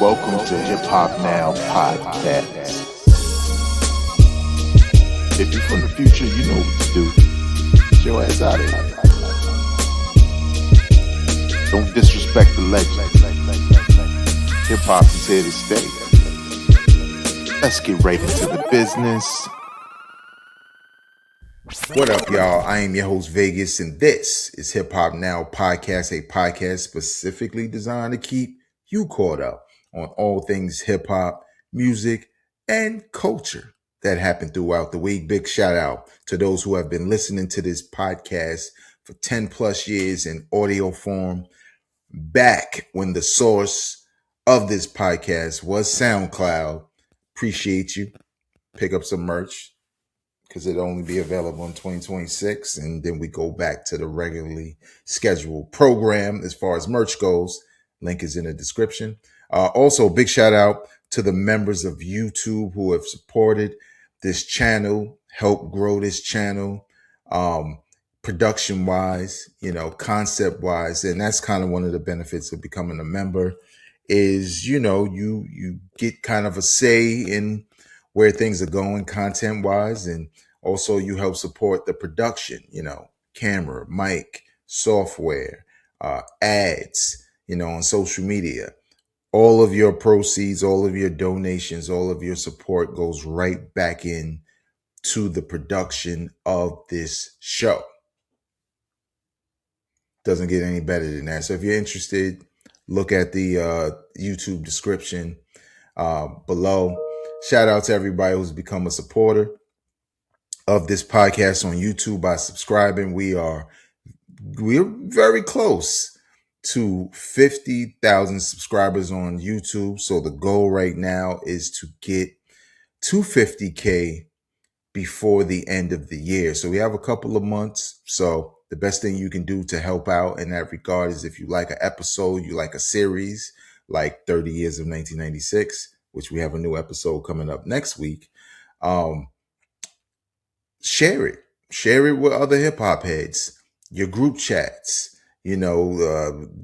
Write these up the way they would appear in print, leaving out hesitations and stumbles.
Welcome to Hip Hop Now Podcast. If you're from the future, you know what to do. Get your ass out of here. Don't disrespect the legend. Hip hop is here to stay. Let's get right into the business. What up, y'all? I am your host, Vegas, and this is Hip Hop Now Podcast, a podcast specifically designed to keep you caught up on all things hip hop, music, and culture that happened throughout the week. Big shout out to those who have been listening to this podcast for 10 plus years in audio form, back when the source of this podcast was SoundCloud. Appreciate you. Pick up some merch, because it'll only be available in 2026. And then we go back to the regularly scheduled program as far as merch goes. Link is in the description. Also, big shout out to the members of YouTube who have supported this channel, helped grow this channel, production wise, concept wise. And that's kind of one of the benefits of becoming a member is, you get kind of a say in where things are going content wise. And also you help support the production, camera, mic, software, ads, on social media. All of your proceeds, all of your donations, all of your support goes right back in to the production of this show. Doesn't get any better than that. So if you're interested, look at the YouTube description below. Shout out to everybody who's become a supporter of this podcast on YouTube by subscribing. We're very close to 50,000 subscribers on YouTube. So the goal right now is to get to 50K before the end of the year. So we have a couple of months. So the best thing you can do to help out in that regard is if you like an episode, you like a series, like 30 Years of 1996, which we have a new episode coming up next week. Share it with other hip hop heads, your group chats,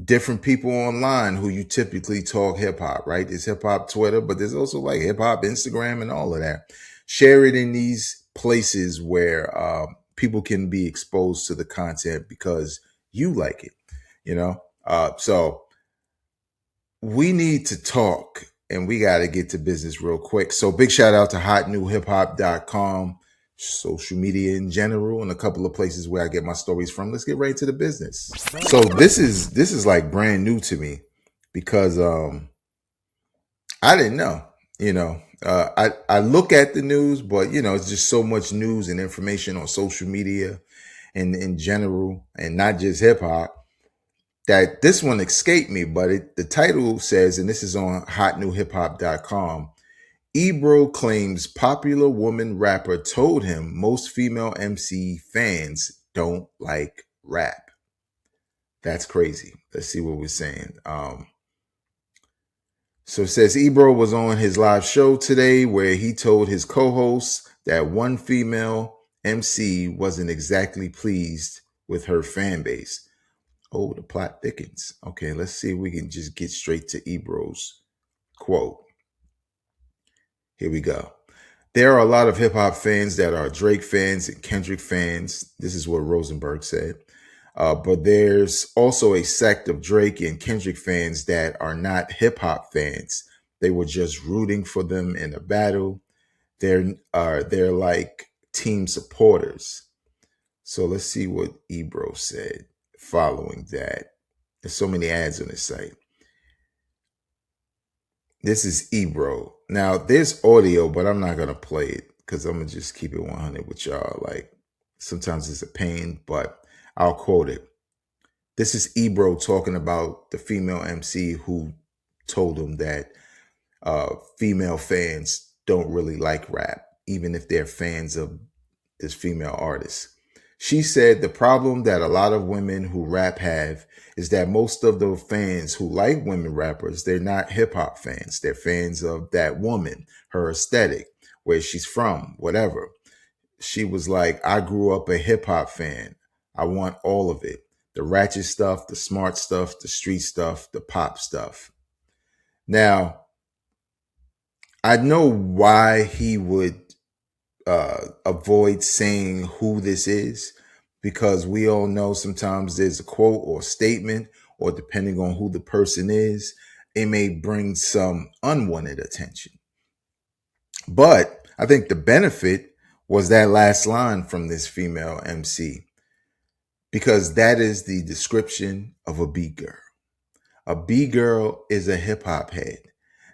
different people online who you typically talk hip hop, right? There's hip hop Twitter, but there's also like hip hop Instagram and all of that. Share it in these places where people can be exposed to the content because you like it, so we need to talk and we got to get to business real quick. So big shout out to hotnewhiphop.com, social media in general, and a couple of places where I get my stories from. Let's get right to the business. So this is like brand new to me because I didn't know, I look at the news, but it's just so much news and information on social media and in general, and not just hip hop, that this one escaped me. But the title says, and this is on hotnewhiphop.com, Ebro claims popular woman rapper told him most female MC fans don't like rap. That's crazy. Let's see what we're saying. So it says Ebro was on his live show today where he told his co-hosts that one female MC wasn't exactly pleased with her fan base. Oh, the plot thickens. Okay, let's see if we can just get straight to Ebro's quote. Here we go. There are a lot of hip hop fans that are Drake fans and Kendrick fans. This is what Rosenberg said. But there's also a sect of Drake and Kendrick fans that are not hip hop fans. They were just rooting for them in a battle. They're like team supporters. So let's see what Ebro said following that. There's so many ads on this site. This is Ebro. Now, there's audio, but I'm not going to play it because I'm going to just keep it 100 with y'all. Like, sometimes it's a pain, but I'll quote it. This is Ebro talking about the female MC who told him that female fans don't really like rap, even if they're fans of this female artist. She said the problem that a lot of women who rap have is that most of the fans who like women rappers, they're not hip hop fans. They're fans of that woman, her aesthetic, where she's from, whatever. She was like, I grew up a hip hop fan. I want all of it. The ratchet stuff, the smart stuff, the street stuff, the pop stuff. Now, I know why he would avoid saying who this is, because we all know sometimes there's a quote or statement, or depending on who the person is, it may bring some unwanted attention. But I think the benefit was that last line from this female MC, because that is the description of a B girl. A B girl is a hip hop head.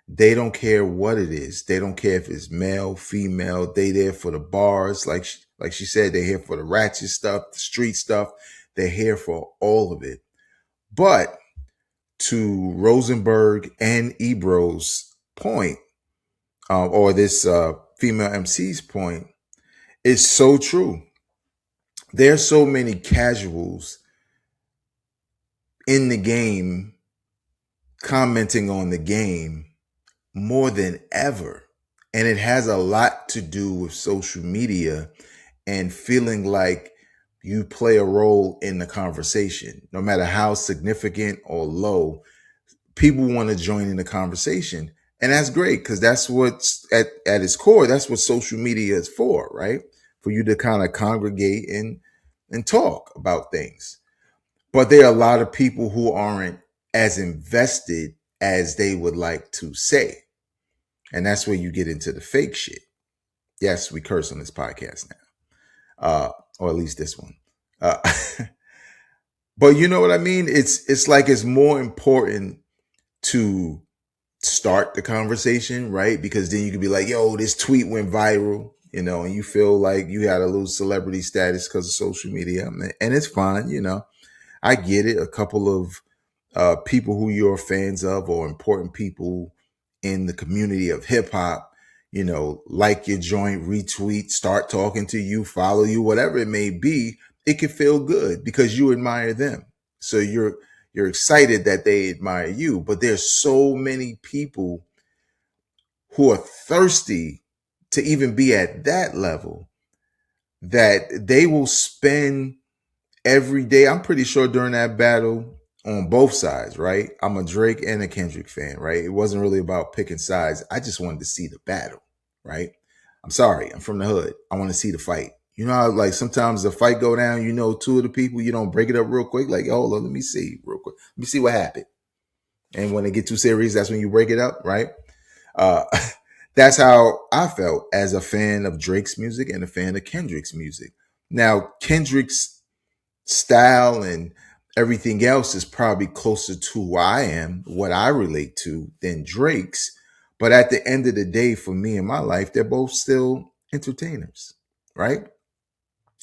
They don't care what it is. They don't care if it's male, female. They there for the bars, like she said. They're here for the ratchet stuff, the street stuff. They're here for all of it. But to Rosenberg and Ebro's point, or this female MC's point, is so true. There's so many casuals in the game commenting on the game more than ever. And it has a lot to do with social media and feeling like you play a role in the conversation, no matter how significant or low. People want to join in the conversation. And that's great, because that's what's at its core. That's what social media is for, right? For you to kind of congregate and talk about things. But there are a lot of people who aren't as invested as they would like to say. And that's where you get into the fake shit. Yes, we curse on this podcast now, or at least this one. But you know what I mean? It's like it's more important to start the conversation, right? Because then you could be like, yo, this tweet went viral, and you feel like you had a little celebrity status because of social media. And it's fine, I get it. A couple of people who you're fans of, or important people in the community of hip hop, like your joint, retweet, start talking to you, follow you, whatever it may be, it can feel good because you admire them. So you're excited that they admire you. But there's so many people who are thirsty to even be at that level that they will spend every day. I'm pretty sure during that battle, on both sides, right? I'm a Drake and a Kendrick fan, right? It wasn't really about picking sides. I just wanted to see the battle, right? I'm sorry, I'm from the hood. I want to see the fight. You know how like sometimes the fight go down, two of the people, you don't break it up real quick. Like, hold on, let me see real quick. Let me see what happened. And when they get too serious, that's when you break it up, right? Uh, that's how I felt as a fan of Drake's music and a fan of Kendrick's music. Now, Kendrick's style and everything else is probably closer to who I am, what I relate to, than Drake's. But at the end of the day, for me in my life, they're both still entertainers, right?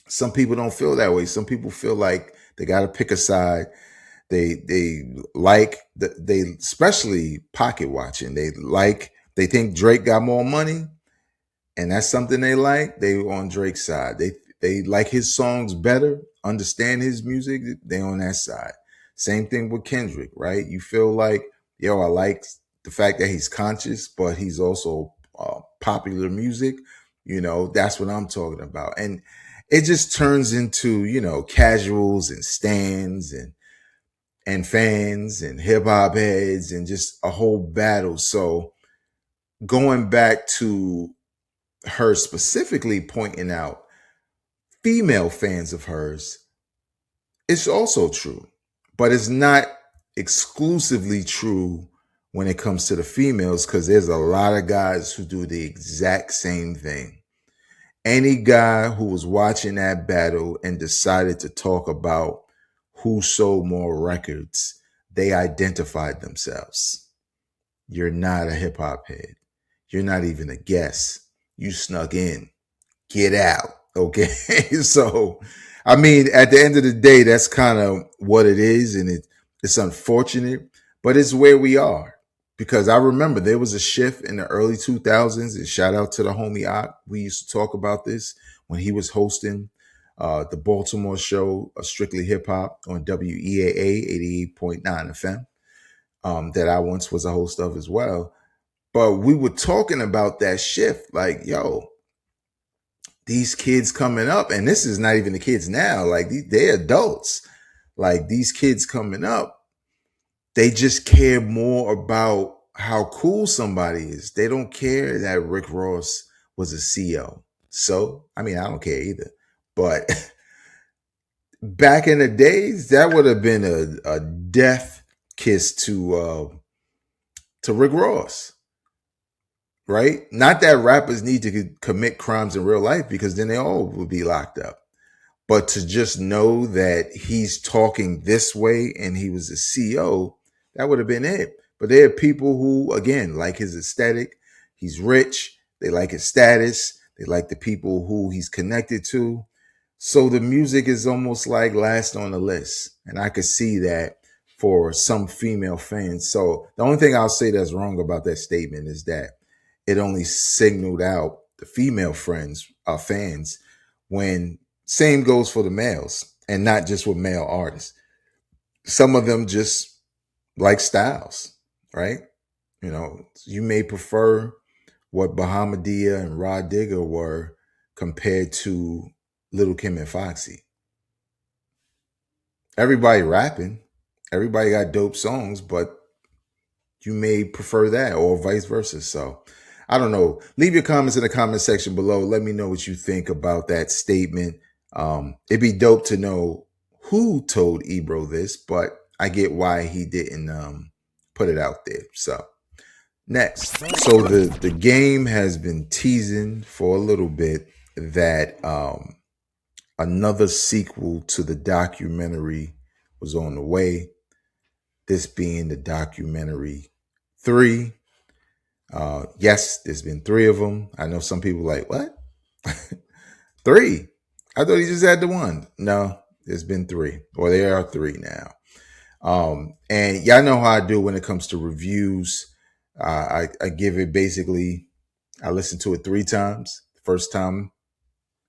Some people don't feel that way. Some people feel like they got to pick a side. They like they especially pocket watching. They think Drake got more money, and that's something they like. They on Drake's side. They like his songs better, understand his music. They on that side. Same thing with Kendrick, right? You feel like, yo, I like the fact that he's conscious, but he's also popular music. That's what I'm talking about. And it just turns into, casuals and stands and fans and hip hop heads and just a whole battle. So going back to her specifically pointing out female fans of hers, it's also true, but it's not exclusively true when it comes to the females, because there's a lot of guys who do the exact same thing. Any guy who was watching that battle and decided to talk about who sold more records, they identified themselves. You're not a hip hop head. You're not even a guest. You snuck in. Get out. Okay. So, I mean, at the end of the day, that's kind of what it is. And it's unfortunate, but it's where we are. Because I remember there was a shift in the early 2000s, and shout out to the homie Ock. We used to talk about this when he was hosting the Baltimore show, Strictly Hip Hop, on WEAA 88.9 FM, that I once was a host of as well. But we were talking about that shift, like, yo, these kids coming up, and this is not even the kids now, like they're adults. Like these kids coming up, they just care more about how cool somebody is. They don't care that Rick Ross was a CO. So, I mean, I don't care either. But back in the days, that would have been a death kiss to Rick Ross, right? Not that rappers need to commit crimes in real life, because then they all would be locked up. But to just know that he's talking this way and he was a CO, that would have been it. But there are people who, again, like his aesthetic. He's rich. They like his status. They like the people who he's connected to. So the music is almost like last on the list. And I could see that for some female fans. So the only thing I'll say that's wrong about that statement is that it only signaled out the female fans, when same goes for the males, and not just with male artists. Some of them just like styles, right? You know, you may prefer what Bahamadia and Rod Digger were compared to Little Kim and Foxy. Everybody rapping, everybody got dope songs, but you may prefer that, or vice versa. So I don't know. Leave your comments in the comment section below. Let me know what you think about that statement. It'd be dope to know who told Ebro this, but I get why he didn't put it out there. So next. So the game has been teasing for a little bit that another sequel to the documentary was on the way. This being the documentary 3. Yes, there's been 3 of them. I know some people like, what? 3? I thought he just had the 1. No, there's been 3, or there are 3 now. And y'all know how I do when it comes to reviews. I give it basically, I listen to it 3 times. First time,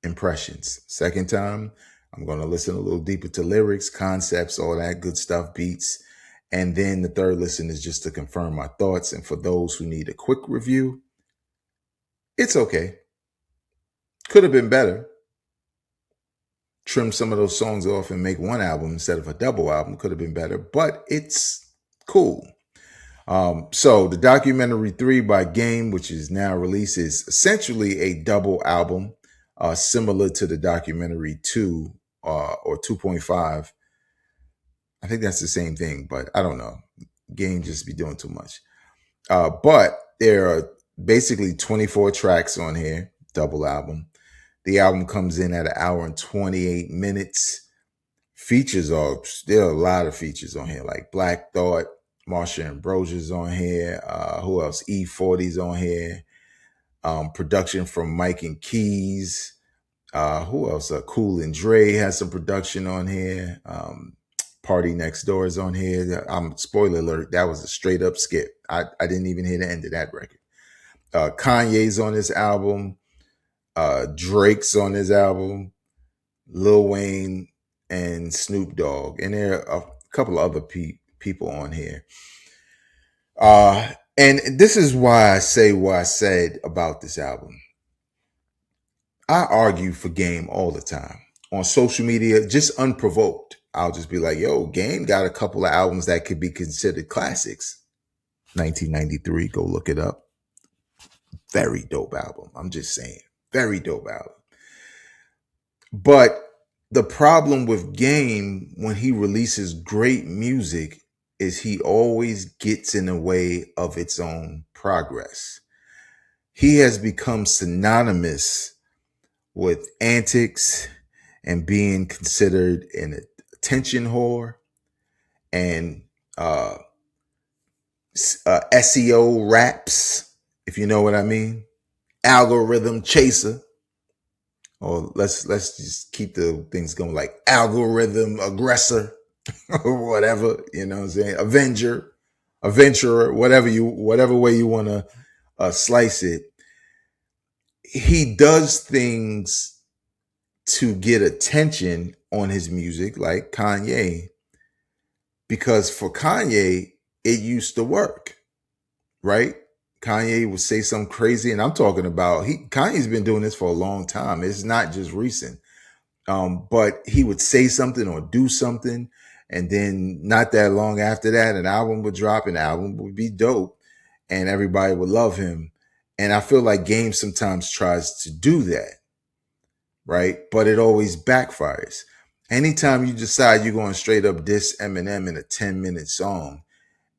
impressions. Second time, I'm going to listen a little deeper to lyrics, concepts, all that good stuff, beats. And then the third listen is just to confirm my thoughts. And for those who need a quick review, it's okay. Could have been better. Trim some of those songs off and make one album instead of a double album. Could have been better, but it's cool. So the documentary 3 by Game, which is now released, is essentially a double album, similar to the documentary 2 or 2.5. I think that's the same thing, but I don't know. Game just be doing too much. But there are basically 24 tracks on here, double album. The album comes in at 1 hour and 28 minutes. Features there are a lot of features on here, like Black Thought, Marsha Ambrosia's on here. Who else? E40's on here. Production from Mike and Keys. Who else? Cool and Dre has some production on here. Party Next Door is on here. Spoiler alert, that was a straight up skip. I didn't even hear the end of that record. Kanye's on this album. Drake's on this album. Lil Wayne and Snoop Dogg. And there are a couple of other people on here. And this is why I say what I said about this album. I argue for Game all the time on social media, just unprovoked. I'll just be like, yo, Game got a couple of albums that could be considered classics. 1993, go look it up. Very dope album. I'm just saying. Very dope album. But the problem with Game, when he releases great music, is he always gets in the way of its own progress. He has become synonymous with antics and being considered an attention whore and SEO raps, if you know what I mean, algorithm chaser, or let's just keep the things going, like algorithm aggressor or whatever, you know what I'm saying, adventurer, whatever way you want to slice it. He does things to get attention on his music, like Kanye, because for Kanye, it used to work, right? Kanye would say something crazy, and I'm talking about Kanye's been doing this for a long time. It's not just recent. But he would say something or do something, and then not that long after that, an album would drop, and the album would be dope. and everybody would love him. And I feel like Game sometimes tries to do that, right? But it always backfires. Anytime you decide you're going straight up diss Eminem in a 10-minute song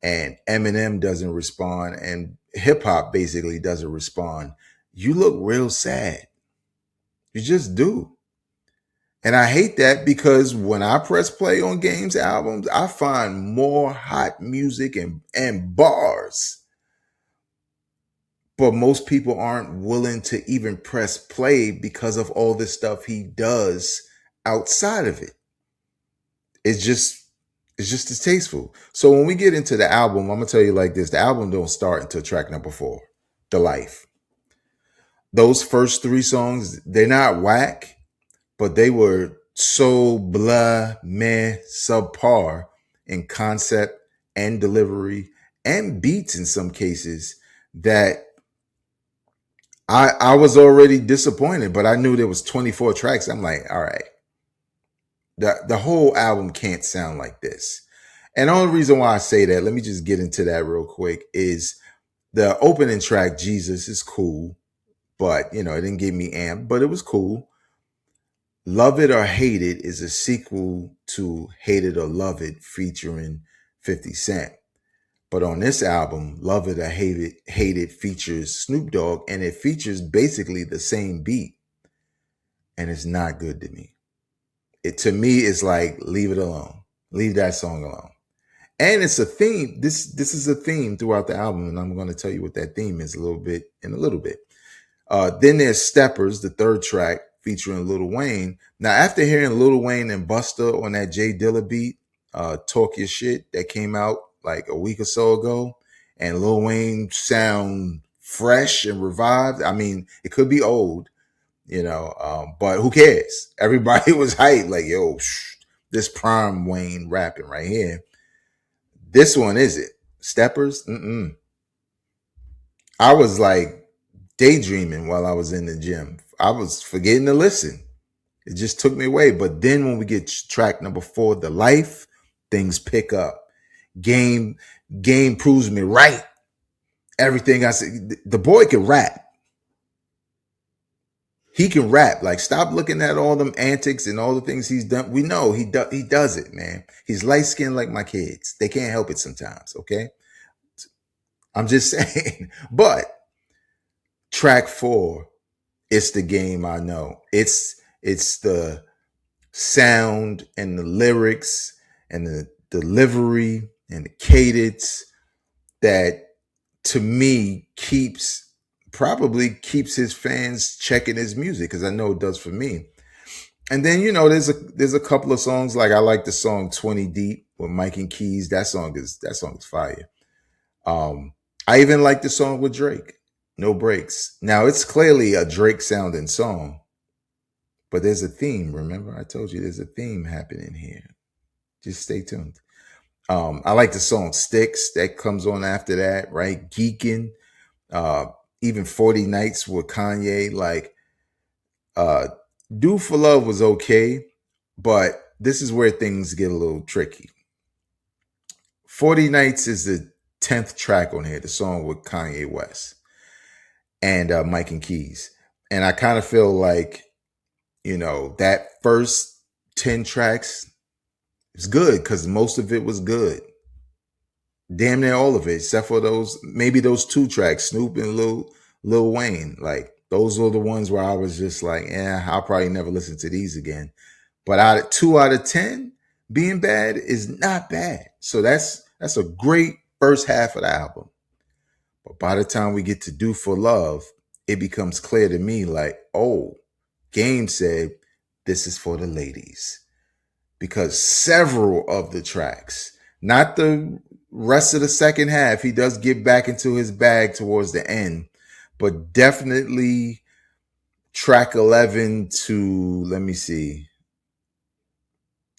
and Eminem doesn't respond and hip hop basically doesn't respond, you look real sad. You just do. And I hate that because when I press play on Game's albums, I find more hot music and bars. But most people aren't willing to even press play because of all the stuff he does outside of it. It's just distasteful. So when we get into the album, I'm gonna tell you like this: the album don't start until track number 4, "The Life." Those first 3 songs, they're not whack, but they were so blah, meh, subpar in concept and delivery and beats in some cases that I was already disappointed, but I knew there was 24 tracks. I'm like, all right, the whole album can't sound like this. And the only reason why I say that, let me just get into that real quick, is the opening track, Jesus, is cool, but it didn't get me amped, but it was cool. Love It or Hate It is a sequel to Hate It or Love It featuring 50 Cent. But on this album, Love It or Hate It features Snoop Dogg, and it features basically the same beat. And it's not good to me. To me, it's like, leave it alone. Leave that song alone. And it's a theme. This is a theme throughout the album, and I'm going to tell you what that theme is in a little bit. Then there's Steppers, the third track, featuring Lil Wayne. Now, after hearing Lil Wayne and Busta on that Jay Dilla beat, Talk Your Shit, that came out like a week or so ago, and Lil Wayne sound fresh and revived. I mean, it could be old, but who cares? Everybody was hyped, like, yo, this prime Wayne rapping right here. This one, is it? Steppers? I was like daydreaming while I was in the gym. I was forgetting to listen. It just took me away. But then when we get track number 4, The Life, things pick up. Game proves me right. Everything I said, the boy can rap. He can rap. Like, stop looking at all them antics and all the things he's done. We know he does it, man. He's light-skinned like my kids. They can't help it sometimes, okay? I'm just saying. But track 4, it's the Game I know. It's the sound and the lyrics and the delivery and the cadence that, to me, probably keeps his fans checking his music, because I know it does for me. And then, there's a couple of songs, like I like the song 20 Deep with Mike and Keys. That song is fire. I even like the song with Drake, No Breaks. Now, it's clearly a Drake sounding song, but there's a theme. Remember, I told you there's a theme happening here. Just stay tuned. I like the song Sticks that comes on after that, right? Geekin'. Even 40 Nights with Kanye. Like, Do for Love was okay, but this is where things get a little tricky. 40 Nights is the 10th track on here, the song with Kanye West and Mike and Keys. And I kind of feel like, that first 10 tracks is good because most of it was good. Damn near all of it, except for maybe those 2 tracks, Snoop and Lil Wayne. Like, those were the ones where I was just like, I'll probably never listen to these again. But 2 out of 10 being bad is not bad. So that's a great first half of the album. But by the time we get to Do for Love, it becomes clear to me, like, oh, Game said this is for the ladies. Because several of the tracks, not the rest of the second half, he does get back into his bag towards the end, but definitely track 11 to, let me see.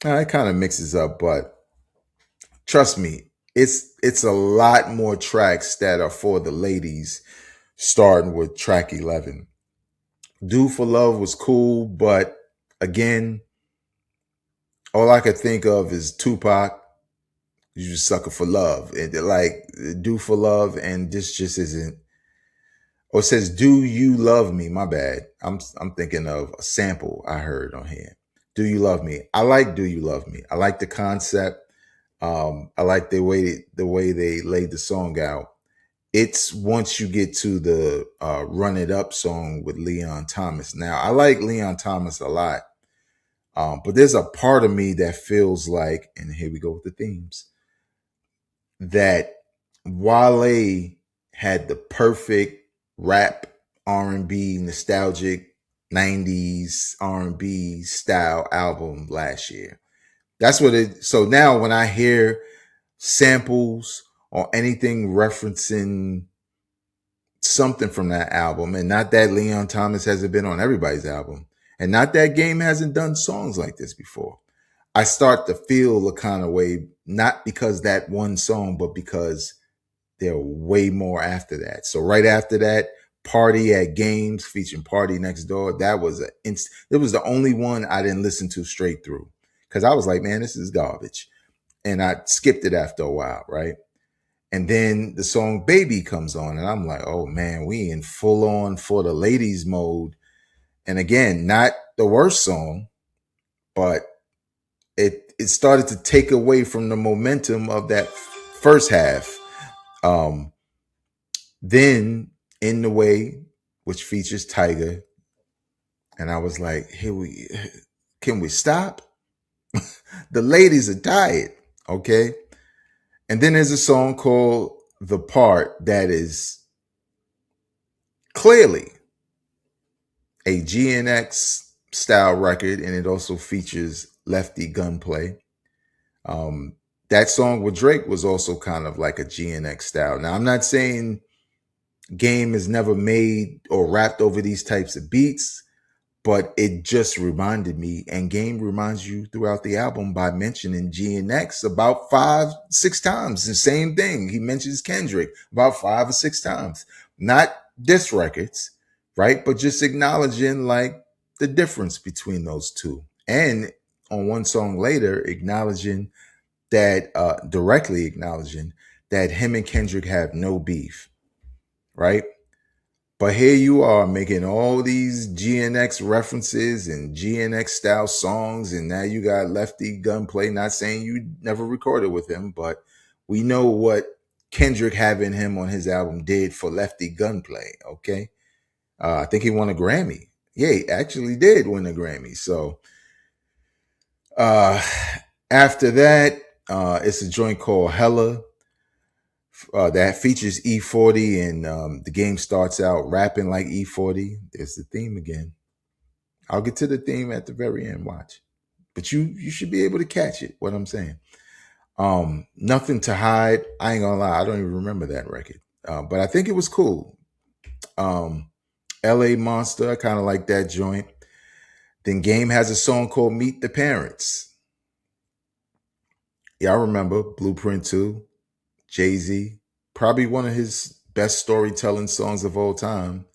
It kind of mixes up, but trust me, it's a lot more tracks that are for the ladies, starting with track 11. Do for Love was cool, but again, all I could think of is Tupac, You just sucker for love. And like do for love, and this just isn't. Or it says, "Do you love me?" My bad. I'm thinking of a sample I heard on here. "Do you love me?" I like "Do you love me?" I like the concept. I like the way they laid the song out. It's once you get to the "Run It Up" song with Leon Thomas. Now I like Leon Thomas a lot, but there's a part of me that feels like, and here we go with the themes, that Wale had the perfect rap R&B nostalgic 90s R&B style album last year. That's what it. So now when I hear samples or anything referencing something from that album, and not that Leon Thomas hasn't been on everybody's album, and not that Game hasn't done songs like this before, I start to feel a kind of way, not because that one song, but because there are way more after that. So right after that, "Party at Games" featuring Party Next Door, that was it was the only one I didn't listen to straight through, because I was like, man, this is garbage. And I skipped it after a while, right? And then the song "Baby" comes on, and I'm like, oh man, we in full on For the Ladies mode. And again, not the worst song, but it started to take away from the momentum of that first half. Then "In the Way," which features Tiger, and I was like, can we stop? The ladies are tired, okay? And then there's a song called "The Part" that is clearly a GNX style record, and it also features Lefty Gunplay. That song with Drake was also kind of like a GNX style. Now, I'm not saying Game has never made or rapped over these types of beats, but it just reminded me, and Game reminds you throughout the album by mentioning GNX about 5-6 times. The same thing. He mentions Kendrick about 5 or 6 times. Not diss records, right? But just acknowledging like the difference between those two. And on one song later, acknowledging that, directly acknowledging that him and Kendrick have no beef, right? But here you are making all these GNX references and GNX style songs, and now you got Lefty Gunplay. Not saying you never recorded with him, but we know what Kendrick having him on his album did for Lefty Gunplay. Okay, I think he won a Grammy. Yeah, he actually did win a Grammy. So after that, it's a joint called "Hella." That features E40, and the Game starts out rapping like E40. There's the theme again. I'll get to the theme at the very end. Watch, but you should be able to catch it. What I'm saying. "Nothing to Hide." I ain't gonna lie, I don't even remember that record, but I think it was cool. "L.A. Monster," I kind of like that joint. Then Game has a song called "Meet the Parents." Y'all remember Blueprint 2? Jay-Z, probably one of his best storytelling songs of all time.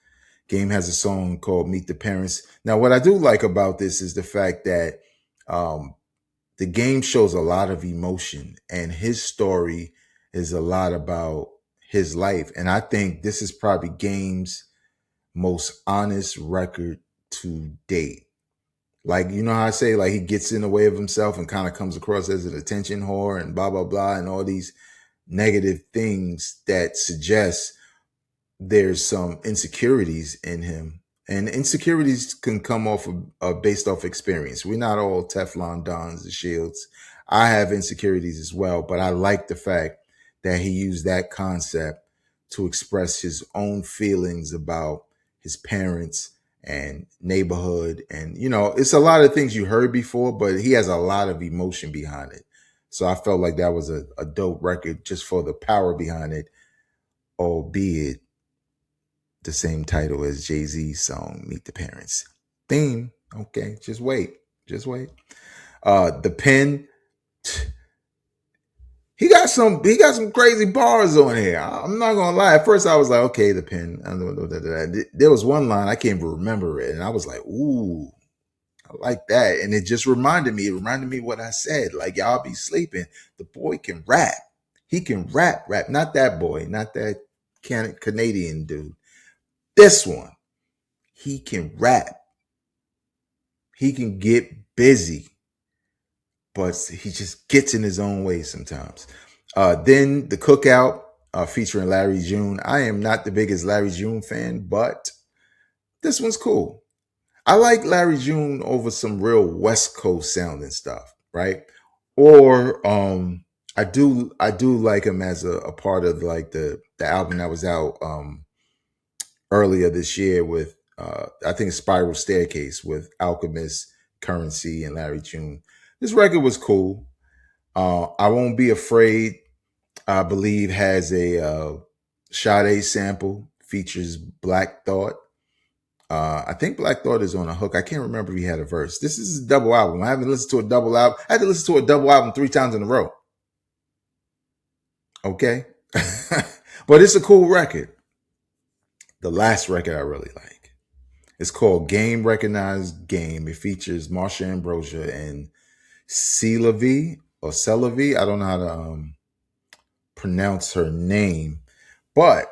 Game has a song called "Meet the Parents." Now, what I do like about this is the fact that the Game shows a lot of emotion, and his story is a lot about his life. And I think this is probably Game's most honest record to date. Like, you know how I say, like, he gets in the way of himself and kind of comes across as an attention whore and blah, blah, blah, and all these negative things that suggest there's some insecurities in him. And insecurities can come off of based off experience. We're not all Teflon Dons and Shields. I have insecurities as well, but I like the fact that he used that concept to express his own feelings about his parents and neighborhood. And, you know, it's a lot of things you heard before, but he has a lot of emotion behind it. So I felt like that was a dope record just for the power behind it, albeit the same title as Jay-Z's song, "Meet the Parents." Theme, okay, just wait. Just wait. The Pen, he got some crazy bars on here. I'm not gonna lie. At first I was like, okay, The Pen. There was one line, I can't even remember it, and I was like, ooh. I like that. And it reminded me what I said. Like, y'all be sleeping. The boy can rap. He can rap. Not that boy, not that Canadian dude. This one, he can rap. He can get busy, but he just gets in his own way sometimes. Then the Cookout featuring Larry June. I am not the biggest Larry June fan, but this one's cool. I like Larry June over some real West Coast sounding stuff, right? Or I do like him as a part of like the album that was out earlier this year with I think Spiral Staircase with Alchemist, Currency, and Larry June. This record was cool. I Won't Be Afraid, I believe, has a Sade sample, features Black Thought. I think Black Thought is on a hook. I can't remember if he had a verse. This is a double album. I haven't listened to a double album. I had to listen to a double album 3 times in a row. Okay. But it's a cool record. The last record I really like. It's called Game Recognized Game. It features Marsha Ambrosia and Celavi or Celavi. I don't know how to pronounce her name. But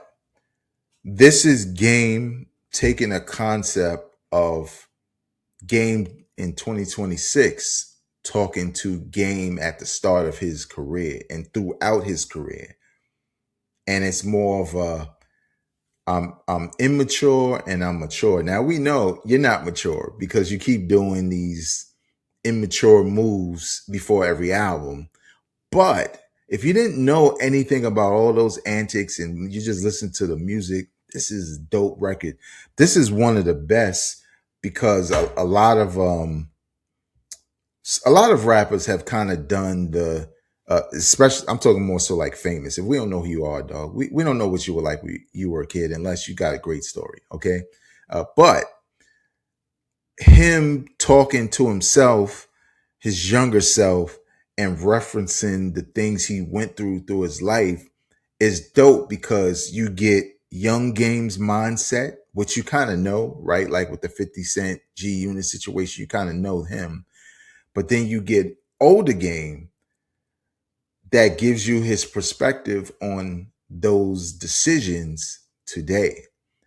this is Game taking a concept of Game in 2026, talking to Game at the start of his career and throughout his career. And it's more of a I'm immature and I'm mature. Now we know you're not mature because you keep doing these immature moves before every album. But if you didn't know anything about all those antics and you just listen to the music, this is a dope record. This is one of the best because a lot of rappers have kind of done the especially I'm talking more so like famous. If we don't know who you are, dog, we don't know what you were like when you were a kid unless you got a great story. Okay. But him talking to himself, his younger self, and referencing the things he went through his life is dope because you get young Game's mindset, which you kind of know, right? Like with the 50 Cent G Unit situation, you kind of know him. But then you get older Game that gives you his perspective on those decisions today.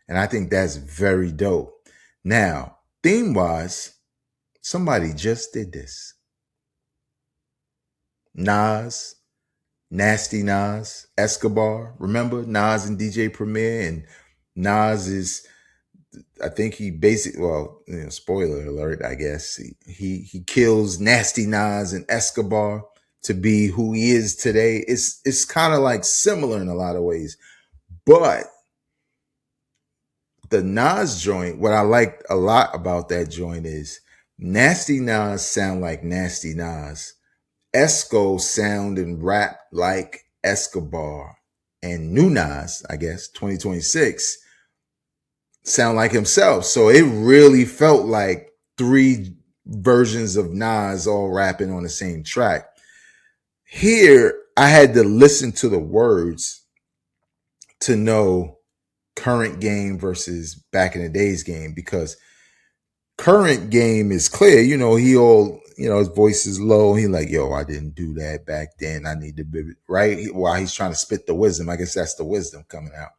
And I think that's very dope. Now, theme wise, somebody just did this. Nas, Nasty Nas, Escobar. Remember Nas and DJ Premier? And Nas is, I think he basically, well, spoiler alert, I guess. He kills Nasty Nas and Escobar to be who he is today. It's kind of like similar in a lot of ways. But the Nas joint, what I liked a lot about that joint is Nasty Nas sound like Nasty Nas. Esco sound and rap like Escobar. And New Nas, I guess, 2026, sound like himself. So it really felt like 3 versions of Nas all rapping on the same track. Here, I had to listen to the words to know current Game versus back in the days Game, because current Game is clear. His voice is low. He like, yo, I didn't do that back then. I need to be right. While he's trying to spit the wisdom, I guess that's the wisdom coming out.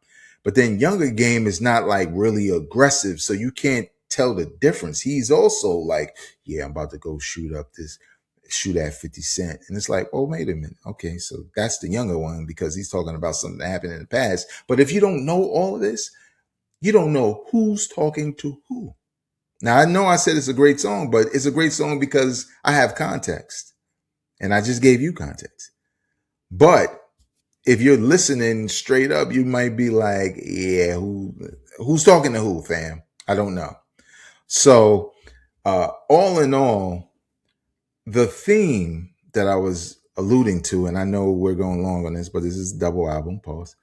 But then younger Game is not like really aggressive, so you can't tell the difference. He's also like, yeah, I'm about to go shoot at 50 Cent. And it's like, oh, wait a minute. Okay, so that's the younger one because he's talking about something that happened in the past. But if you don't know all of this, you don't know who's talking to who. Now, I know I said it's a great song, but it's a great song because I have context. And I just gave you context. But if you're listening straight up, you might be like, yeah, who's talking to who, fam? I don't know. So all in all, the theme that I was alluding to, and I know we're going long on this, but this is double album, pause,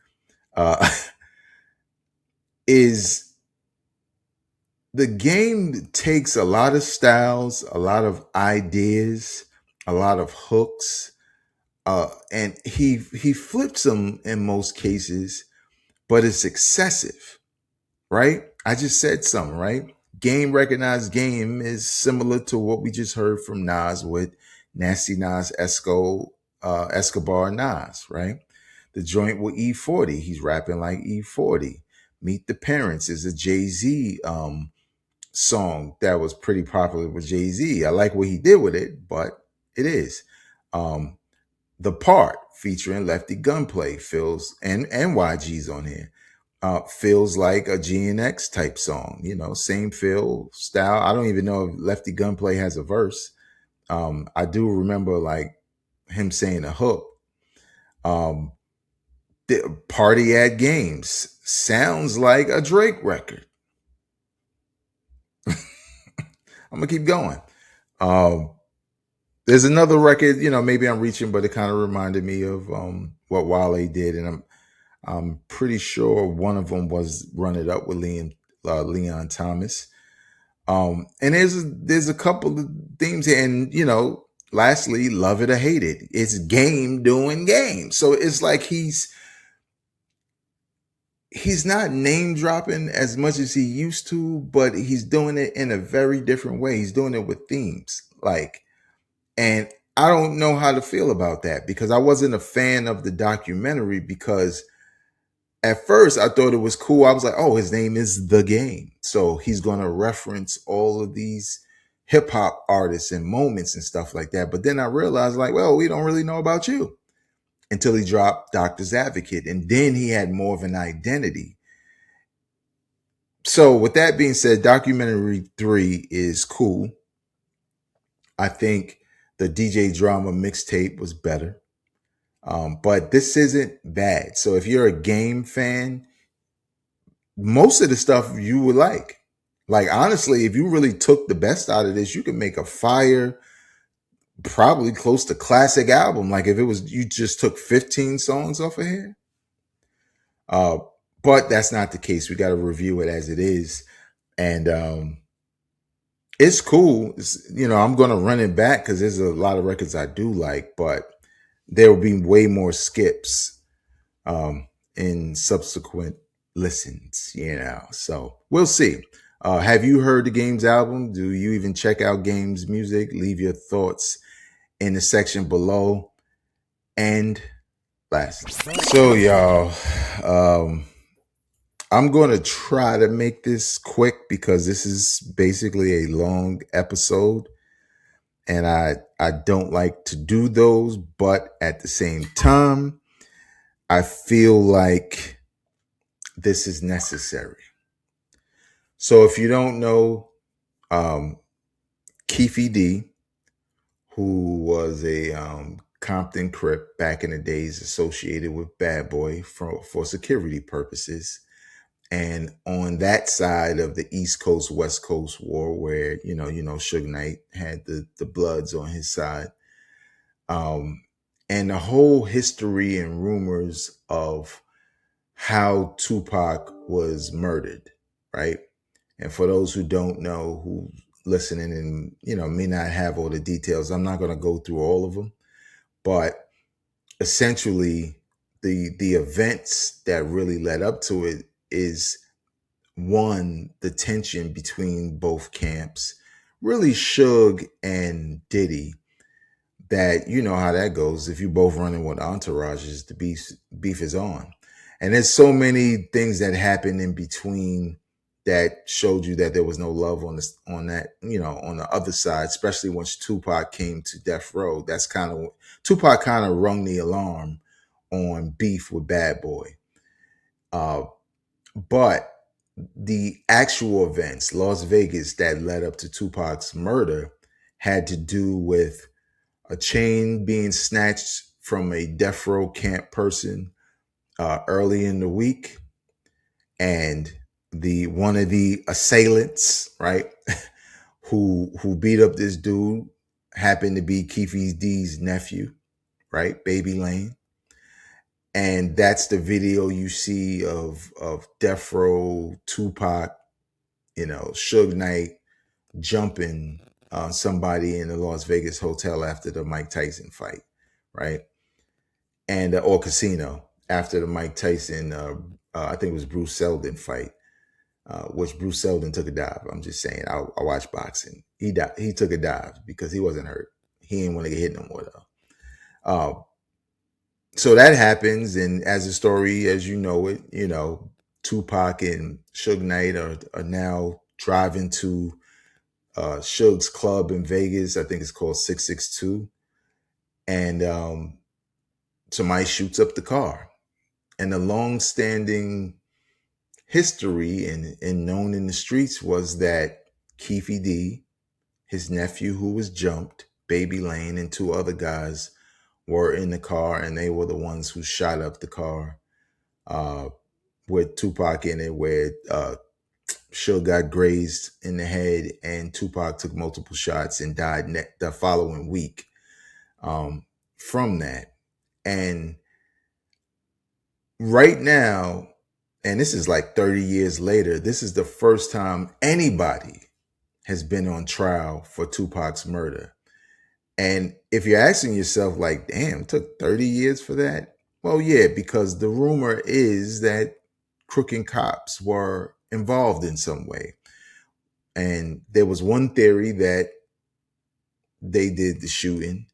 is the Game takes a lot of styles, a lot of ideas, a lot of hooks, and he flips them in most cases, but it's excessive, right? I just said something, right? Game recognized game is similar to what we just heard from Nas with Nasty Nas Escobar Nas, right? The joint with E40, he's rapping like E40. Meet the Parents is a Jay-Z song that was pretty popular with Jay-Z. I like what he did with it, but it is. Um, the Part featuring Lefty Gunplay feels and YG's on here. Feels like a GNX type song, same feel, style. I don't even know if Lefty Gunplay has a verse. I do remember like him saying a hook. The Party at Games sounds like a Drake record. I'm gonna keep going. There's another record, maybe I'm reaching, but it kind of reminded me of what Wale did, and I'm pretty sure one of them was Run It Up with Leon Thomas. And there's a couple of themes here, and lastly, Love It or Hate It. It's Game doing game. So it's like he's not name dropping as much as he used to, but he's doing it in a very different way. He's doing it with themes. And I don't know how to feel about that, because I wasn't a fan of the documentary, because at first I thought it was cool. I was like, oh, his name is The Game. So he's going to reference all of these hip hop artists and moments and stuff like that. But then I realized, like, well, we don't really know about you, until he dropped Doctor's Advocate. And then he had more of an identity. So with that being said, documentary 3 is cool. I think the DJ Drama mixtape was better. But this isn't bad. So if you're a Game fan, most of the stuff you would like. Like, honestly, if you really took the best out of this, you could make a fire, probably close to classic album. Like if it was, you just took 15 songs off of here. But that's not the case. We got to review it as it is. And it's cool. I'm going to run it back because there's a lot of records I do like, but there will be way more skips in subsequent listens, so we'll see. Have you heard the Game's album? Do you even check out Game's music? Leave your thoughts in the section below. And lastly, so y'all, I'm going to try to make this quick, because this is basically a long episode, and I don't like to do those, but at the same time, I feel like this is necessary. So if you don't know, Keffe D, who was a Compton Crip back in the days, associated with Bad Boy for security purposes. And on that side of the East Coast, West Coast war, where, Suge Knight had the Bloods on his side. And the whole history and rumors of how Tupac was murdered, right? And for those who don't know, who listening and, may not have all the details, I'm not going to go through all of them. But essentially, the events that really led up to it is, one, the tension between both camps, really Suge and Diddy, that you know how that goes. If you both running with entourages, the beef is on. And there's so many things that happened in between that showed you that there was no love on that, on the other side, especially once Tupac came to Death Row. That's Tupac kind of rung the alarm on beef with Bad Boy. But the actual events, Las Vegas, that led up to Tupac's murder had to do with a chain being snatched from a death row camp person early in the week, and one of the assailants, right, who beat up this dude happened to be Keffe D's nephew, right, Baby Lane. And that's the video you see of Death Row, Tupac, Suge Knight jumping on somebody in the Las Vegas hotel after the Mike Tyson fight, right? And or casino after the Mike Tyson, I think it was Bruce Seldon fight. which Bruce Seldon took a dive. I'm just saying, I watch boxing. He took a dive because he wasn't hurt. He didn't want to get hit no more though. So that happens, and as a story, as you know it, Tupac and Suge Knight are now driving to Suge's club in Vegas. I think it's called 662. And somebody shoots up the car. And the long-standing history and known in the streets was that Keffe D, his nephew who was jumped, Baby Lane, and two other guys were in the car, and they were the ones who shot up the car with Tupac in it, where Suge got grazed in the head, and Tupac took multiple shots and died the following week from that. And right now, and this is like 30 years later, this is the first time anybody has been on trial for Tupac's murder. And if you're asking yourself, like, damn, it took 30 years for that? Well, yeah, because the rumor is that crooked cops were involved in some way. And there was one theory that they did the shooting,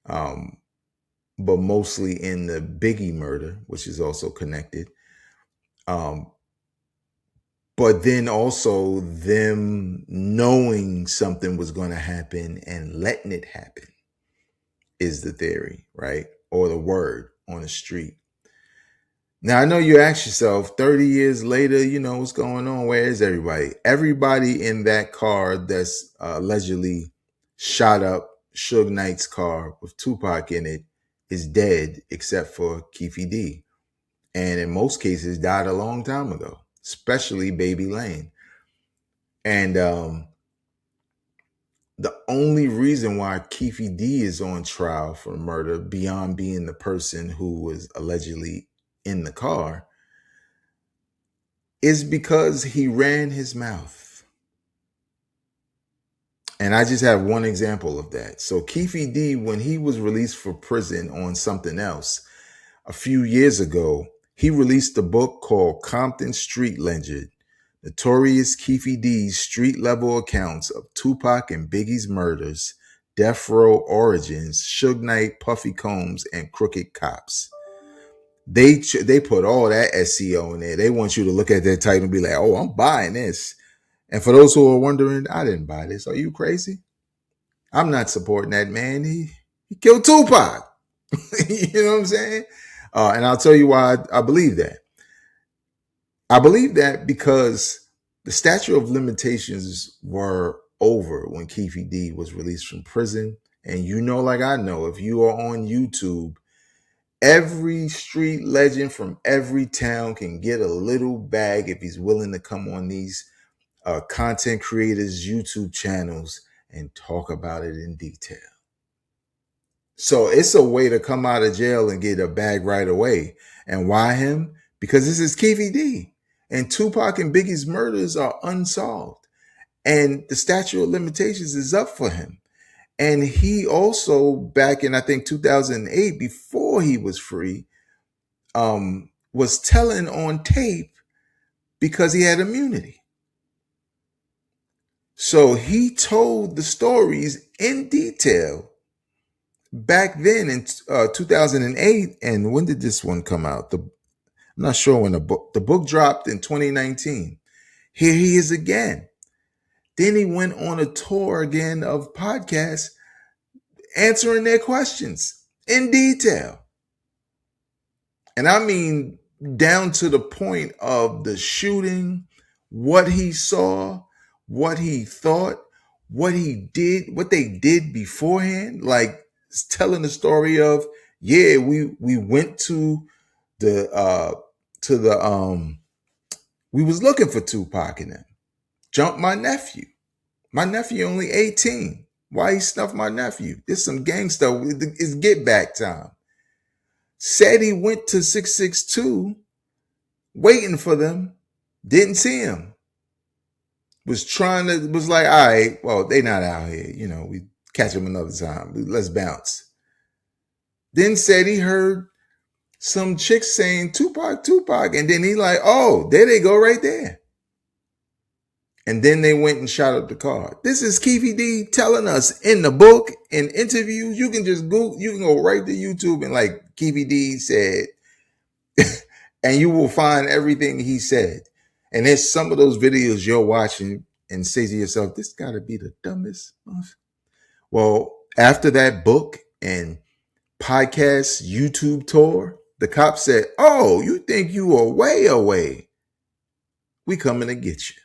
but mostly in the Biggie murder, which is also connected. But then also them knowing something was going to happen and letting it happen is the theory, right? Or the word on the street. Now, I know you ask yourself, 30 years later, what's going on? Where is everybody? Everybody in that car that's allegedly shot up Suge Knight's car with Tupac in it is dead, except for Keffe D. And in most cases, died a long time ago, especially Baby Lane. And the only reason why Keffe D is on trial for murder, beyond being the person who was allegedly in the car, is because he ran his mouth. And I just have one example of that. So Keffe D, when he was released from prison on something else a few years ago, he released a book called Compton Street Legend, Notorious Keffe D's street-level accounts of Tupac and Biggie's murders, death row origins, Suge Knight, Puffy Combs, and crooked cops. They put all that SEO in there. They want you to look at that title and be like, oh, I'm buying this. And for those who are wondering, I didn't buy this. Are you crazy? I'm not supporting that man. He killed Tupac. You know what I'm saying? And I'll tell you why I believe that. I believe that because the statute of limitations were over when Keffe D was released from prison. And like I know, if you are on YouTube, every street legend from every town can get a little bag if he's willing to come on these content creators' YouTube channels and talk about it in detail. So it's a way to come out of jail and get a bag right away. And why him? Because this is Keffe D. And Tupac and Biggie's murders are unsolved. And the statute of limitations is up for him. And he also, back in, I think, 2008, before he was free, was telling on tape because he had immunity. So he told the stories in detail back then in 2008. And when did this one come out? I'm not sure when the book dropped in 2019. Here he is again. Then he went on a tour again of podcasts answering their questions in detail. And I mean, down to the point of the shooting, what he saw, what he thought, what he did, what they did beforehand, like telling the story of, yeah, we went to we was looking for Tupac and them. Jumped my nephew. My nephew only 18. Why he snuffed my nephew? There's some gang stuff. It's get back time. Said he went to 662 waiting for them. Didn't see him. Was like, all right, well, they not out here. We catch them another time. Let's bounce. Then said he heard some chicks saying Tupac, Tupac. And then he like, oh, there they go right there. And then they went and shot up the car. This is Keffe D telling us in the book, in interviews. You can just you can go right to YouTube and like Keffe D said, and you will find everything he said. And there's some of those videos you're watching and say to yourself, this gotta be the dumbest. Well, after that book and podcast YouTube tour, the cop said, oh, you think you are way away? We coming to get you.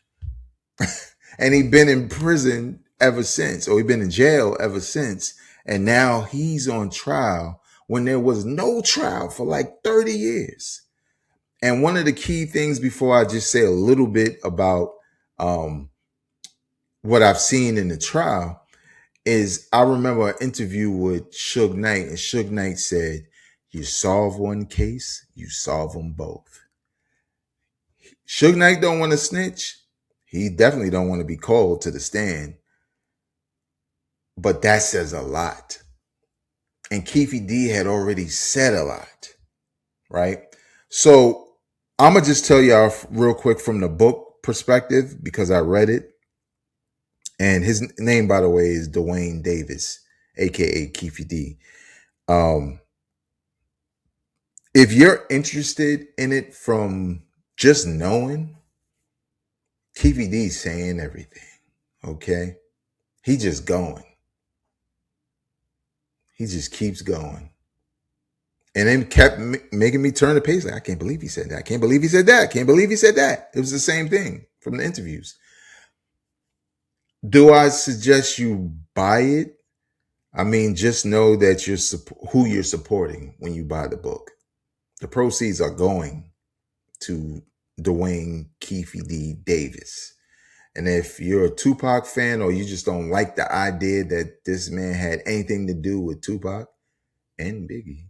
And he'd been in prison ever since, or he'd been in jail ever since. And now he's on trial when there was no trial for like 30 years. And one of the key things before I just say a little bit about what I've seen in the trial is I remember an interview with Suge Knight, and Suge Knight said, you solve one case, you solve them both. Suge Knight don't want to snitch. He definitely don't want to be called to the stand. But that says a lot. And Keffe D had already said a lot, right? So I'm going to just tell y'all real quick from the book perspective, because I read it. And his name, by the way, is Duane Davis, a.k.a. Keffe D. If you're interested in it from just knowing, Keffe D's saying everything, okay? He just going. He just keeps going. And then kept making me turn the page. Like, I can't believe he said that. I can't believe he said that. I can't believe he said that. It was the same thing from the interviews. Do I suggest you buy it? I mean, just know that who you're supporting when you buy the book. The proceeds are going to Duane Keffe D Davis. And if you're a Tupac fan, or you just don't like the idea that this man had anything to do with Tupac and Biggie,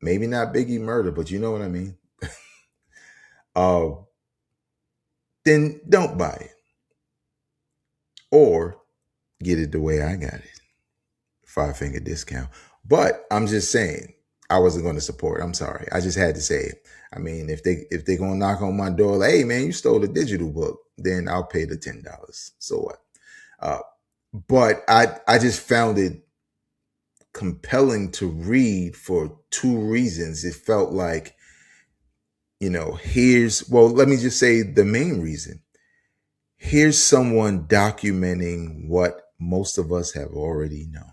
maybe not Biggie murder, but you know what I mean, then don't buy it. Or get it the way I got it. 5-finger discount. But I'm just saying, I wasn't going to support. I'm sorry. I just had to say it. I mean, if they going to knock on my door, like, hey man, you stole a digital book, then I'll pay the $10. So what? But I just found it compelling to read for two reasons. It felt like, let me just say the main reason. Here's someone documenting what most of us have already known.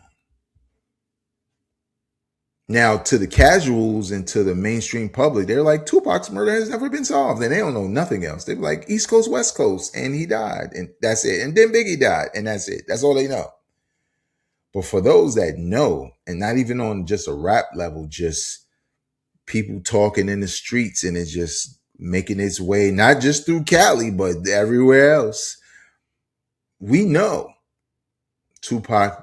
Now, to the casuals and to the mainstream public, they're like, Tupac's murder has never been solved, and they don't know nothing else. They're like, East Coast, West Coast, and he died, and that's it. And then Biggie died, and that's it. That's all they know. But for those that know, and not even on just a rap level, just people talking in the streets, and it's just making its way, not just through Cali, but everywhere else, we know Tupac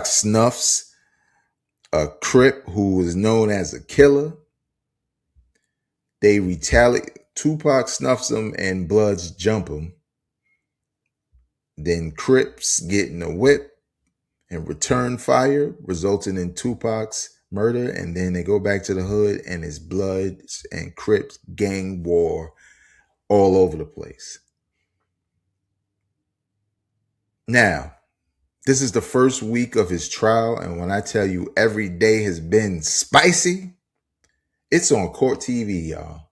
snuffs a Crip who was known as a killer. They retaliate. Tupac snuffs him and Bloods jump him. Then Crips get in a whip and return fire, resulting in Tupac's murder. And then they go back to the hood, and it's Bloods and Crips gang war all over the place. Now, this is the first week of his trial, and when I tell you every day has been spicy, it's on Court TV, y'all.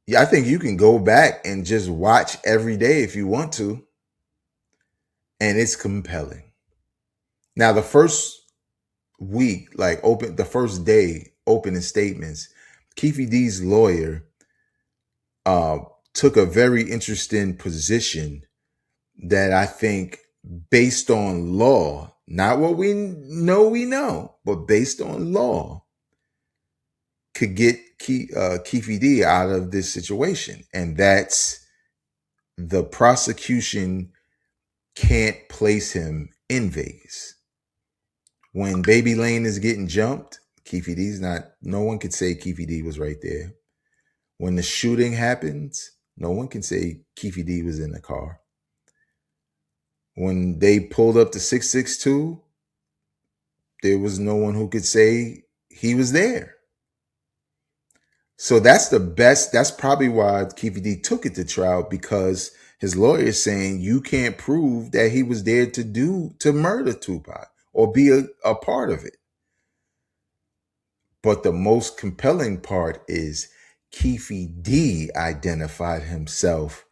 Yeah, I think you can go back and just watch every day if you want to, and it's compelling. Now, the first week, the first day, opening statements, Keffe D's lawyer took a very interesting position that I think, based on law, not what we know, but based on law, could get Keffe D out of this situation. And that's the prosecution can't place him in Vegas. When Baby Lane is getting jumped, Keffe D's not, no one could say Keffe D was right there. When the shooting happens, no one can say Keffe D was in the car. When they pulled up to 662, there was no one who could say he was there. So that's the best. That's probably why Keffe D took it to trial, because his lawyer is saying you can't prove that he was there to murder Tupac or be a part of it. But the most compelling part is Keffe D identified himself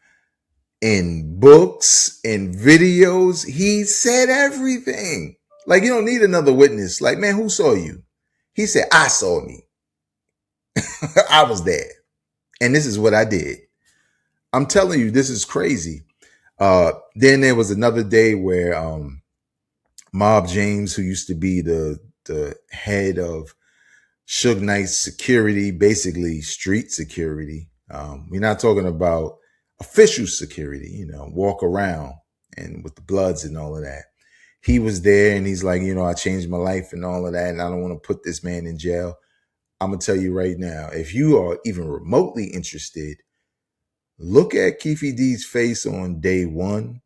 in books, in videos. He said everything. Like, you don't need another witness. Like, man, who saw you? He said, I saw me. I was there. And this is what I did. I'm telling you, this is crazy. Then there was another day where Mob James, who used to be the head of Suge Knight's security, basically street security. We're not talking about official security, walk around and with the Bloods and all of that. He was there and he's like, I changed my life and all of that, and I don't want to put this man in jail. I'm going to tell you right now, if you are even remotely interested, look at Keffe D's face on day one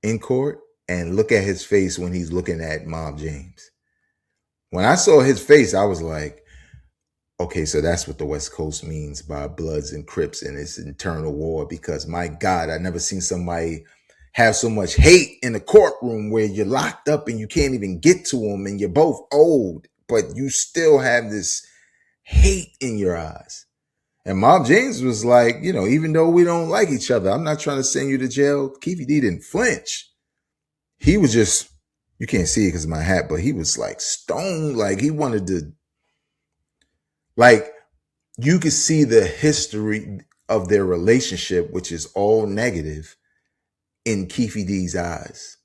in court and look at his face when he's looking at Mob James. When I saw his face, I was like, okay, so that's what the West Coast means by Bloods and Crips and its internal war, because my God, I never seen somebody have so much hate in a courtroom where you're locked up and you can't even get to them and you're both old, but you still have this hate in your eyes. And Mob James was like, even though we don't like each other, I'm not trying to send you to jail. Keffe D didn't flinch. He was just, you can't see it because of my hat, but he was like stoned. Like he wanted to, like you could see the history of their relationship, which is all negative, in Keffe D's eyes.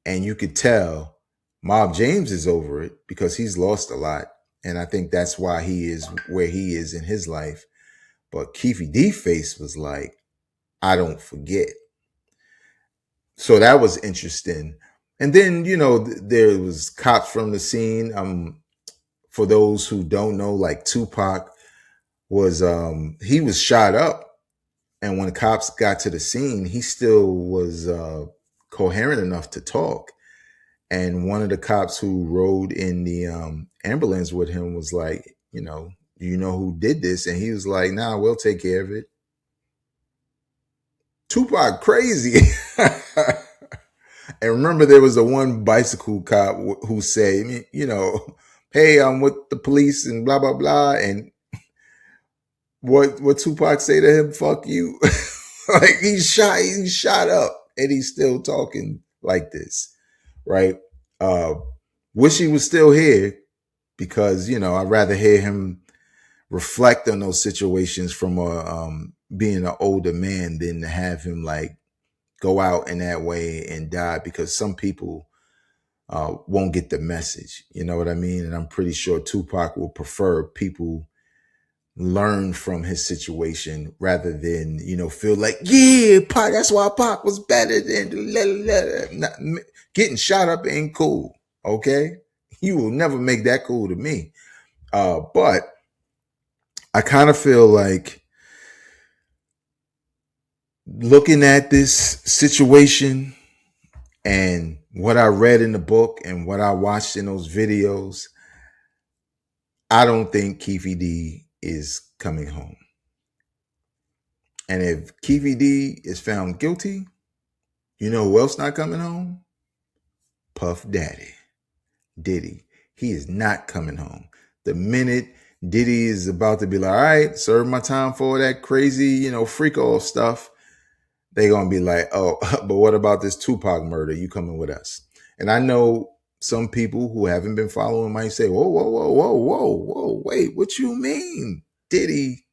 And you could tell Mob James is over it because he's lost a lot. And I think that's why he is where he is in his life. But Keffe D's face was like, I don't forget. So that was interesting. And then, there was cops from the scene. For those who don't know, like Tupac was, he was shot up. And when the cops got to the scene, he still was coherent enough to talk. And one of the cops who rode in the ambulance with him was like, do you know who did this? And he was like, nah, we'll take care of it. Tupac crazy. And remember, there was a one bicycle cop who said, hey, I'm with the police and blah, blah, blah. And what Tupac say to him? Fuck you. Like he's shot up and he's still talking like this. Right. Wish he was still here because, I'd rather hear him reflect on those situations from being an older man than to have him like go out in that way and die, because some people won't get the message. You know what I mean? And I'm pretty sure Tupac will prefer people learn from his situation rather than, feel like, yeah, Pac, that's why Pac was better than getting shot up ain't cool. Okay. You will never make that cool to me. But I kind of feel like looking at this situation and what I read in the book and what I watched in those videos, I don't think Keffe D is coming home. And if Keffe D is found guilty, you know who else not coming home? Puff Daddy, Diddy. He is not coming home. The minute Diddy is about to be like, all right, serve my time for that crazy, freak off stuff, they're going to be like, oh, but what about this Tupac murder? You coming with us? And I know some people who haven't been following might say, whoa, wait, what you mean Diddy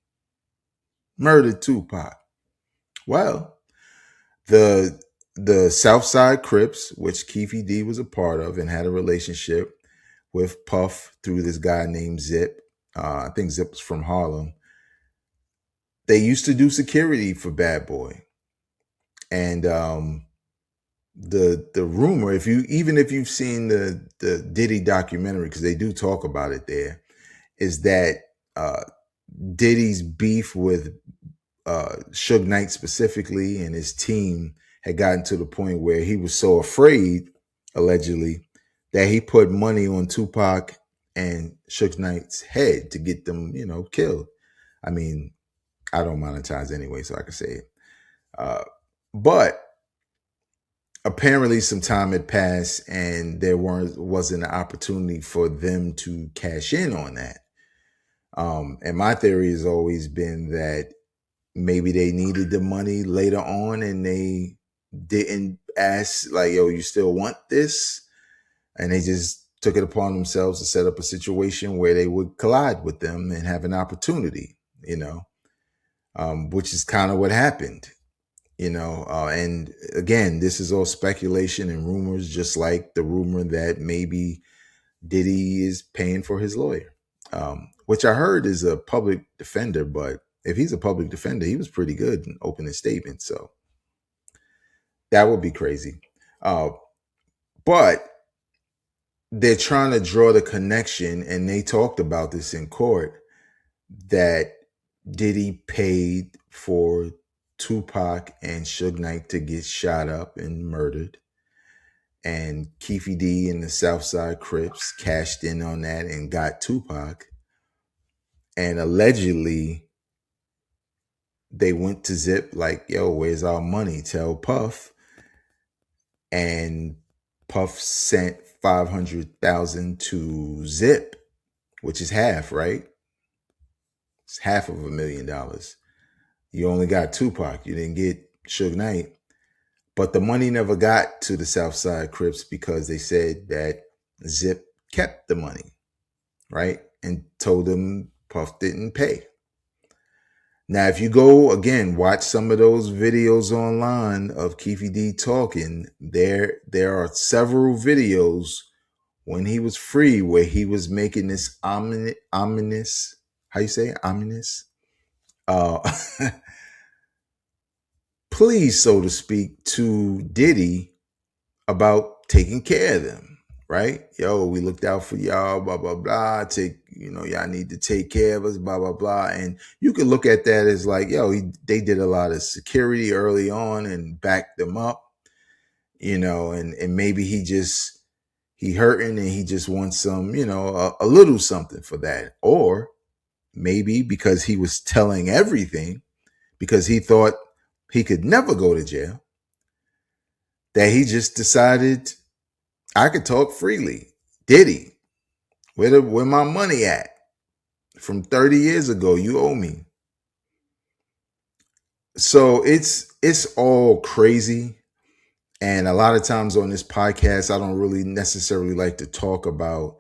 murdered Tupac? Well, the Southside Crips, which Keffe D was a part of and had a relationship with Puff through this guy named Zip. I think Zip was from Harlem. They used to do security for Bad Boy. And the rumor, if you've seen the Diddy documentary, because they do talk about it there, is that Diddy's beef with Suge Knight specifically and his team had gotten to the point where he was so afraid, allegedly, that he put money on Tupac and Suge Knight's head to get them, killed. I mean, I don't monetize anyway, so I can say it. But apparently some time had passed and there wasn't an opportunity for them to cash in on that. And my theory has always been that maybe they needed the money later on and they didn't ask, like, yo, you still want this? And they just took it upon themselves to set up a situation where they would collide with them and have an opportunity, which is kind of what happened. And again, this is all speculation and rumors, just like the rumor that maybe Diddy is paying for his lawyer, which I heard is a public defender. But if he's a public defender, he was pretty good in opening statements. So that would be crazy. But they're trying to draw the connection, and they talked about this in court, that Diddy paid for Tupac and Suge Knight to get shot up and murdered. And Keffe D and the Southside Crips cashed in on that and got Tupac. And allegedly, they went to Zip like, yo, where's our money? Tell Puff. And Puff sent $500,000 to Zip, which is half, right? It's half of $1,000,000. You only got Tupac. You didn't get Suge Knight. But the money never got to the Southside Crips because they said that Zip kept the money, right? And told them Puff didn't pay. Now, if you go, again, watch some of those videos online of Keffe D talking, there are several videos when he was free where he was making this ominous, how you say it? Ominous? Please, so to speak, to Diddy about taking care of them, right? Yo, we looked out for y'all, blah, blah, blah. Y'all need to take care of us, blah, blah, blah. And you could look at that as like, yo, they did a lot of security early on and backed them up, and maybe he hurting and he just wants some, a little something for that. Or maybe because he was telling everything, because he thought he could never go to jail, that he just decided, I could talk freely. Diddy, where my money at? From 30 years ago, you owe me. So it's all crazy. And a lot of times on this podcast, I don't really necessarily like to talk about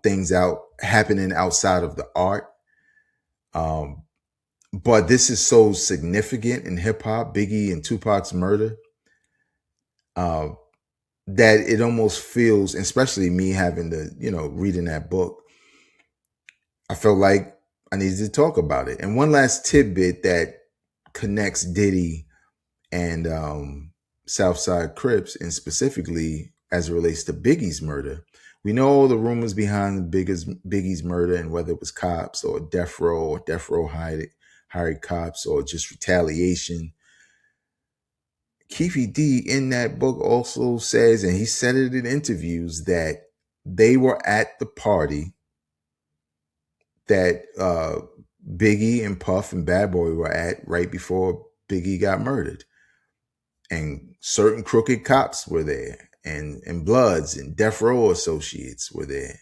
things happening outside of the art. But this is so significant in hip hop, Biggie and Tupac's murder, that it almost feels, especially me having to, reading that book, I felt like I needed to talk about it. And one last tidbit that connects Diddy and Southside Crips, and specifically as it relates to Biggie's murder. We know all the rumors behind Biggie's murder and whether it was cops or death row hired cops or just retaliation. Keffe D in that book also says, and he said it in interviews, that they were at the party that Biggie and Puff and Bad Boy were at right before Biggie got murdered. And certain crooked cops were there, and Bloods and Death Row associates were there.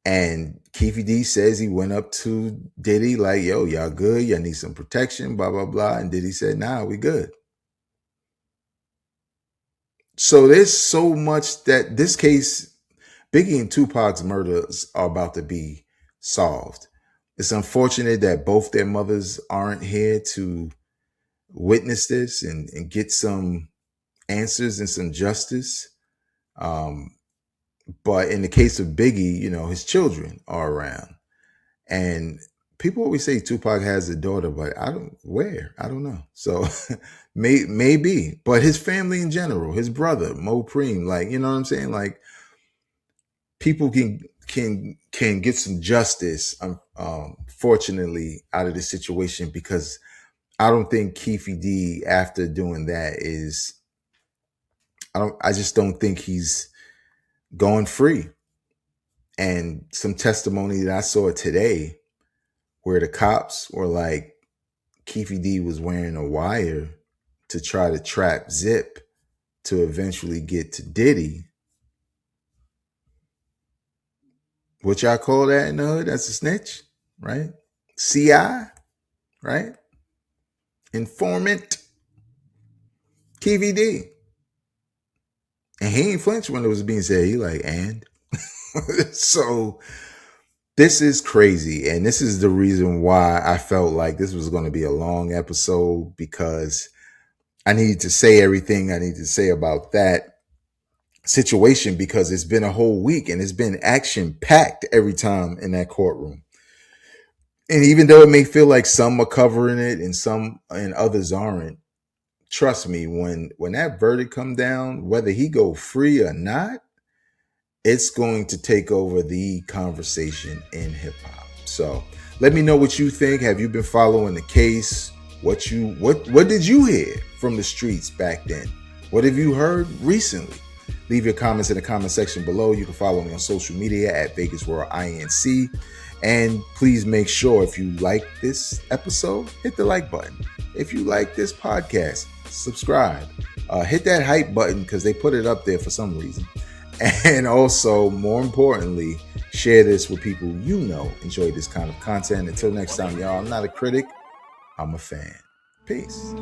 And Keffe D says he went up to Diddy like, yo, y'all good? Y'all need some protection, blah, blah, blah. And Diddy said, nah, we good. So there's so much that this case, Biggie and Tupac's murders are about to be solved. It's unfortunate that both their mothers aren't here to witness this and get some answers and some justice. But in the case of Biggie, his children are around. And people always say Tupac has a daughter, but I don't know. So maybe, but his family in general, his brother, Mo Preem, like, you know what I'm saying? Like, people can get some justice, fortunately, out of this situation, because I don't think Keffe D, after doing that, I just don't think he's going free. And some testimony that I saw today where the cops were like, Keffe D was wearing a wire to try to trap Zip to eventually get to Diddy. What y'all call that in the hood? That's a snitch, right? CI, right? Informant. Keffe D. And he ain't flinch when it was being said. He like, and? So this is crazy. And this is the reason why I felt like this was going to be a long episode, because I needed to say everything I need to say about that situation, because it's been a whole week and it's been action packed every time in that courtroom. And even though it may feel like some are covering it and some and others aren't, trust me, when that verdict come down, whether he go free or not, it's going to take over the conversation in hip hop. So let me know what you think. Have you been following the case? What did you hear from the streets back then? What have you heard recently? Leave your comments in the comment section below. You can follow me on social media at Vegas World INC. And please make sure, if you like this episode, hit the like button. If you like this podcast, subscribe. Hit that hype button, because they put it up there for some reason. And also, more importantly, share this with people you know enjoy this kind of content. Until next time, y'all, I'm not a critic. I'm a fan. Peace.